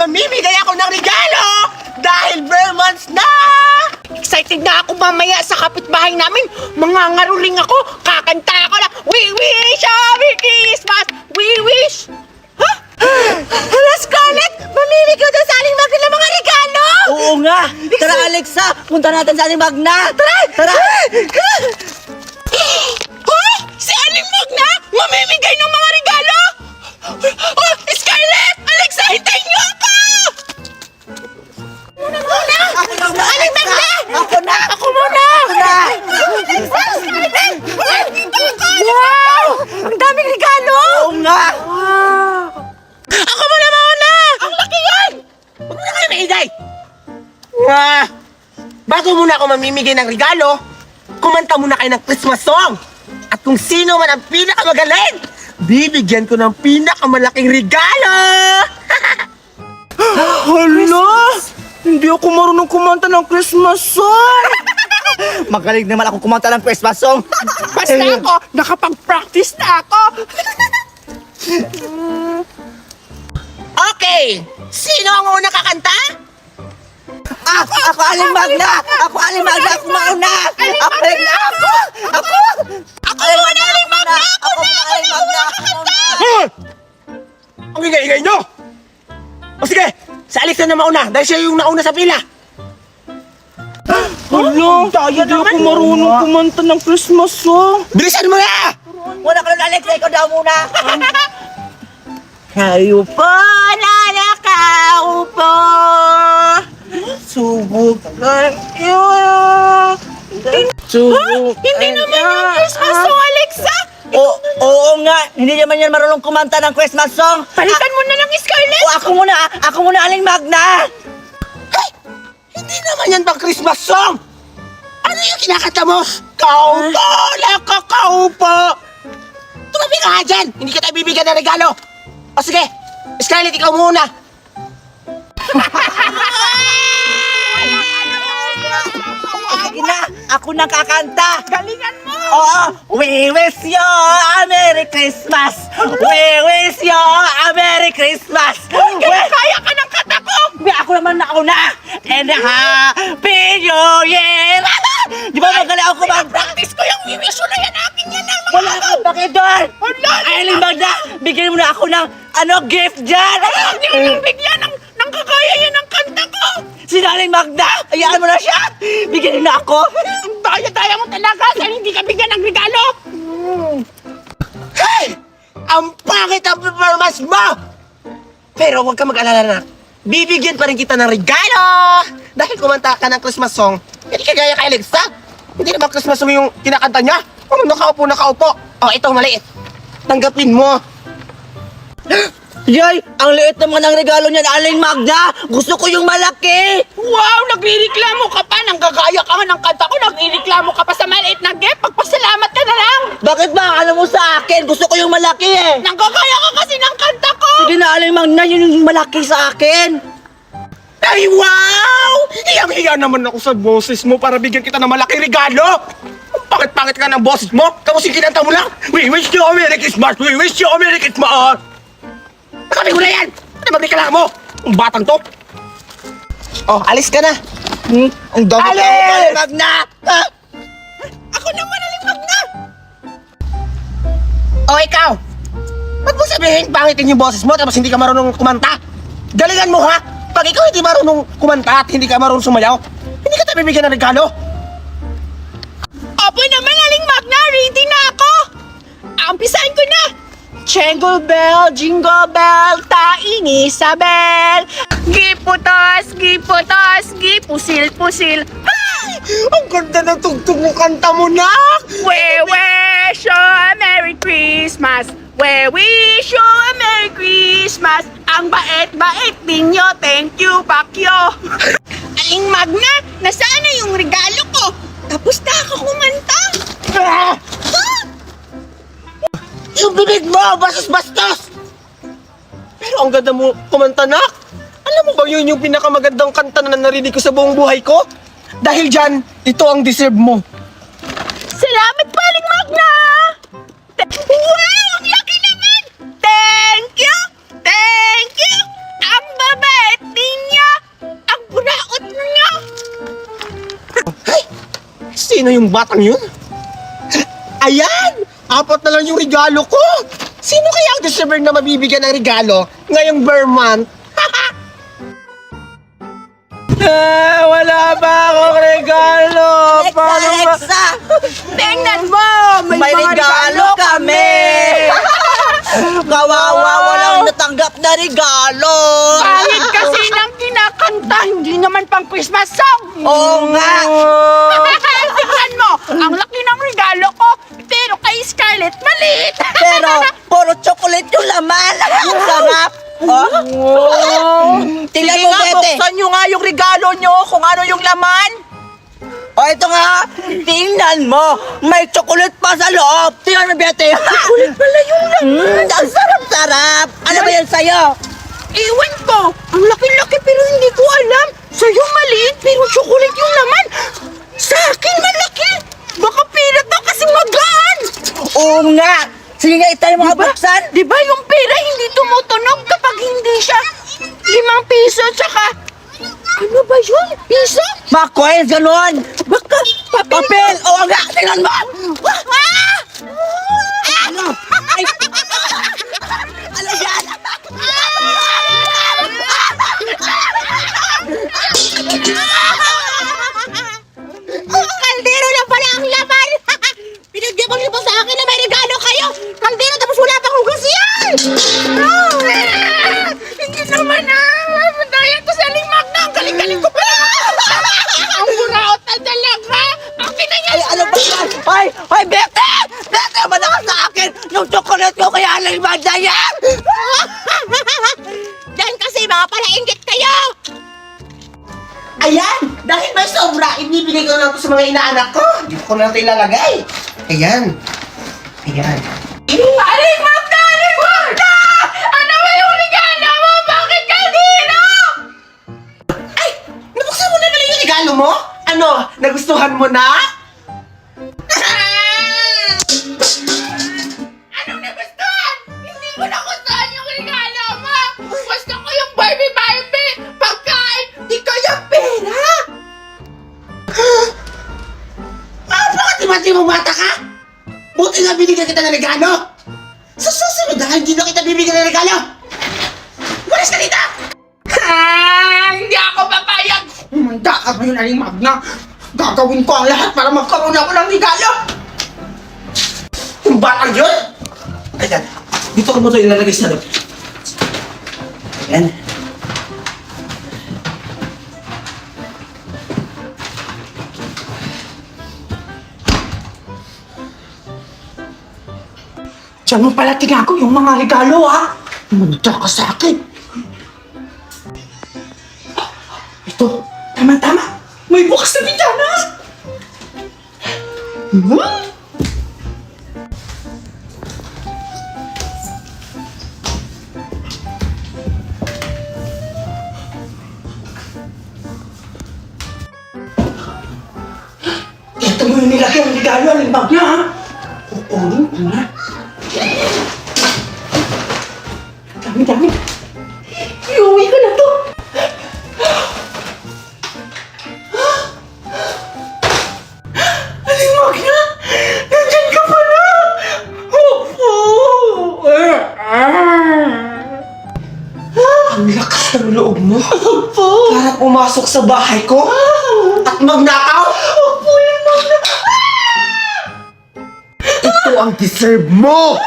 mamimigay ako ng regalo dahil bare months na! Excited na ako mamaya sa kapitbahay namin. Mangangaruling ako, kakanta ako na, we wish a Merry Christmas! We wish! Ha? Hala, Scarlett! Mamimigay daw sa Aling Magna ng mga regalo! Oo nga! Tara, Alexa! Punta natin sa Aling Magna! Tara! Tara! Ha? Si Aling Magna? Mamimigay ng mga regalo? Oh, Scarlett! Alexa, hintayin niyo ako! Aling Magna! Ako na! Ako muna! Wow! Ang daming regalo! Oo nga! Ako muna muna! Ang laki yan! Huwag mo na kayo maingay! Bago muna ako mamimigay ng regalo, kumanta muna kayo ng Christmas song. At kung sino man ang pinakamagaling, bibigyan ko ng pinakamalaking regalo! Hala! Hindi ako marunong kumanta ng Christmas song! Magaling naman ako kumanta ng Christmas song! Basta ako, nakapag-practice na ako! Okay! Sino ang unang kakanta? Ako Aling Magna! Ako Aling Magna! Ako mauna! Ako Aling Magna! Ako! Ako muna, Aling Magna! Ako muna, Aling Magna! Ako muna! Ang ingay-ingay nyo! O sige, sa Alexa na mauna dahil siya yung nauna sa pila. Hala! Hindi ako marunong kumanta ng Christmas song! Bilisan mo na! Wala ka na, Alexa! Ikaw daw muna! Kayo po na nakaupo, subukan yun. Hindi naman yung Christmas song, Alexa! Oo nga, hindi naman yan marunong kumanta ng Christmas song. Palitan mo na lang, Scarlett! Ako muna Aling Magna. Hey! Hindi naman yan pang Christmas song! Ano yung kinakanta mo? Kaupo! Nakakaupo! Tumabi ka nga dyan! Hindi kita bibigyan ng regalo! O sige, Scarlett, ikaw muna! Sige na, ako nang kakanta. Galingan mo! Oo, we wish you a Merry Christmas. We wish you a Merry Christmas. Kaya ka ng kata ko! Ako naman nauna. And a Happy New Year. Di ba magaling ako kumanta? Practice ko yung wiwisyo na yan, akin yan ang mga Wala kang bakidor! Wala! Aling Magna, bigyan mo na ako ng gift dyan! Hindi mo nang bigyan ng kakaya yan ang kanta ko! Si Aling Magna, ayaan mo na siya! Bigyan mo na ako! Ang daya-daya mo talaga dahil hindi ka bigyan ng regalo! Hey! Ang pangit ang performance mo! Pero huwag ka mag-alala na. Bibigyan pa rin kita ng regalo! Dahil kumanta ka ng Christmas song, hindi ka gaya kay Alexa. Hindi naman Christmas song yung kinakanta niya. Ano, nakaupo. Oh, itong maliit. Tanggapin mo. Yay! Ang liit naman ng regalo niyan, Aling Magna! Gusto ko yung malaki! Wow! Nagrereklamo ka pa! Nanggagaya ka nga ng kanta ko! Nagrereklamo ka pa sa maliit na gift! Pagpasalamat ka na lang! Bakit ba? Alam mo sa akin, gusto ko yung malaki eh! Nanggagaya ka kasi ng kanta ko! Sige na, Aling Magna, yun yung malaki sa akin! Ay, wow! Hiyang-hiya naman ako sa boses mo para bigyan kita ng malaking regalo! Ang pangit-pangit ka ng boses mo! Tapos yung kinanta mo lang, we wish you a Merry Christmas! We wish you a Merry Christmas! Sabi ko na yan! Ano ba kailangan mo? Ang batang to! Oh, alis ka na! Ang dami ka mo, Aling Magna! Ako naman, Aling Magna! O ikaw! Ba't mo sabihin pangitin yung boses mo tapos hindi ka marunong kumanta? Galingan mo ha! Pag ikaw hindi marunong kumanta at hindi ka marunong sumayaw, hindi ka tayo bibigyan ng regalo! Opo naman, Aling Magna! Ready na ako! Umpisahan ko na! Jingle jingle bell, taing Isabel! Giputos, gipusil-pusil. Ay! Ang ganda ng tugtog ng kanta mo, nak! We wish you a Merry Christmas! We wish you a Merry Christmas! Ang bait-bait ninyo, thank you, Pakyo! Aling Magna, nasaan na yung regalo ko? Tapos na ako kumanta! Ah! Yung bibig mo, bastos-bastos! Pero ang ganda mo kumanta, nak! Alam mo ba yun yung pinakamagandang kanta na narinig ko sa buong buhay ko? Dahil dyan, ito ang deserve mo. Salamat, Paling Magna! Wow! Ang laki naman! Thank you! Thank you! Ang babait Sino yung batang yun? Ayan! 4 na lang yung regalo ko! Sino kaya ang deserver na mabibigyan ng regalo ngayong bare month? Wala pa akong regalo! Alexa! Tingnan mo! May, May mga regalo kami! Kawawa, walang natanggap na regalo! Pangit kasi ng kinakanta, hindi naman pang Christmas song! Oo nga! Tingnan mo, ang laki ng regalo ko, pero kay Scarlett, maliit! Pero puro chocolate yung laman! Ang sarap! Oh? Tingnan mo, Bete! buksan nyo nga yung regalo nyo kung ano yung laman! O ito nga! Tingnan mo! May chocolate pa sa loob! Tingnan mo, Bete! Chocolate pala yung laman! Ang sarap-sarap! Ano ba yan sa'yo? Ewan ko, ang laki-laki pero hindi ko alam. Sa'yo maliit pero chocolate yung laman. Sa akin malaki. Baka peanut na kasi magaan. Oo nga! Sige nga, itay mga buksan! Di ba yung pera hindi tumutunog kapag hindi siya 5 piso tsaka... Ano ba yun? Piso? Mga coins, ganon! Baka papel. Papel! Oo nga! Tingnan mo! Ah! Ano? Ay! Ano yan? Kaldero na pala ang laman! Pinagyan ko niyo pa sa akin na may regalo kayo! Kaldero tapos wala pang hugas yan! Hindi naman dahil ko sa limag na! Ang galing-galing ko pa! Ang buraot na talaga! Akin na yan! Ay, ano ba yan? Hoy! Hoy, Bete! Bete, malakas sa akin! Yung chocolate ko kaya lang imanda yan! Dahil kasi mga palainggit kayo! Ayan! Dahil may sobra, ibibigay ko lang ito sa mga inaanak ko. Dito ko na ito ilalagay. Ayan. Ayan. Aling Magda! Aling Magda! Ano ba yung regalo mo? Bakit kanina? Ay! Nabuksan mo na pala yung regalo mo? Ano? Nagustuhan mo na? Anong nagustuhan? Hindi ko nagustuhan yung regalo mo! Gusto ko yung Barbie! Pagkain! Di kaya pera! Bakit di mo bata ka? Buti nga binigyan kita ng regalo. Sa susunod na hindi na kita bibigyan ng regalo. Walis ka dito! Hindi ako papayag! Manda ka ba yun, Aling Magna? Gagawin ko ang lahat para magkaroon ako ng regalo! Yung batang yun? Ayan, dito ko mo ito ilalagay sa loob. Ayan. Diyan mo pala tinago yung mga regalo, ha? Manda ka sa akin. Ito, tama-tama. May bukas na bintana. Ito mo yung nilagay ang regalo, Aling Magna, ha? Kukunin ko na. Dami-dami. Iuwi ko na to. Aling Magna! Nandyan ka pala! Opo! Ang lakas ng loob mo. Opo! Para pumasok sa bahay ko? At magnakaw? Opo, Aling Magna! Ito ang deserve mo!